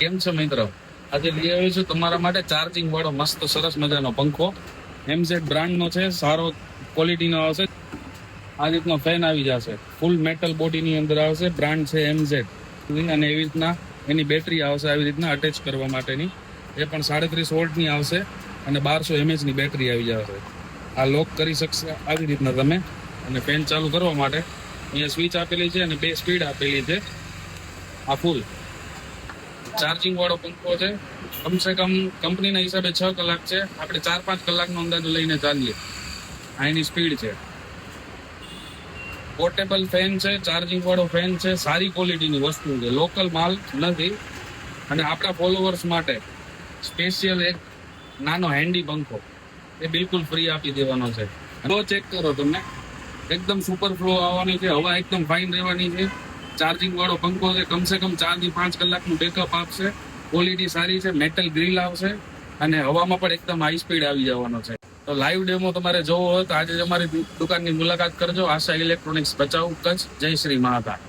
કેમ છો મિત્રો? આજે લઈ આવ્યો છું તમારા માટે ચાર્જિંગ વાળો મસ્ત સરસ મજાનો પંખો. એમઝેડ બ્રાન્ડ નો છે, સારો ક્વોલિટી નો આવશે. આ રીતનો ફેન આવી જશે, ફૂલ મેટલ બોડી ની અંદર આવશે. બ્રાન્ડ છે એમઝેડ અને એવી રીતના એની બેટરી આવશે આવી રીતના અટેચ કરવા માટેની. એ પણ 37 વોલ્ટ ની આવશે અને 1200 mAh ની બેટરી આવી જશે. આ લોક કરી શકશે આવી રીતના તમે. અને ફેન ચાલુ કરવા માટે અહીંયા સ્વિચ આપેલી છે અને 2 સ્પીડ આપેલી છે. આ ફૂલ ચાર્જિંગ વાળો પંખો છે. કમસે કમ કંપનીના હિસાબે 6 કલાક છે, આપણે 4-5 કલાકનો અંદાજો લઈને ચાલીએ. આ એની સ્પીડ છે. પોર્ટેબલ ફેન છે, ચાર્જિંગ વાળો ફેન છે, સારી ક્વોલિટીની વસ્તુ છે, લોકલ માલ નથી. અને આપણા ફોલોવર્સ માટે સ્પેશિયલ એક નાનો હેન્ડી પંખો એ બિલકુલ ફ્રી આપી દેવાનો છે. ફ્લો ચેક કરો, તમને એકદમ સુપર ફ્લો આવવાની છે, હવા એકદમ ફાઇન રહેવાની છે. ચાર્જિંગ વાળો પંખો છે, કમસે કમ 4 થી 5 કલાકનું બેકઅપ આપશે. ક્વોલિટી સારી છે, મેટલ ગ્રીલ આવશે અને હવામાં પણ એકદમ હાઈ સ્પીડ આવી જવાનો છે. તો લાઈવ ડેમો તમારે જોવો હોય તો આજે અમારી દુકાનની મુલાકાત કરજો. આશા ઇલેક્ટ્રોનિક્સ ભચાઉ, કચ્છ. જય શ્રી મહાકાળ.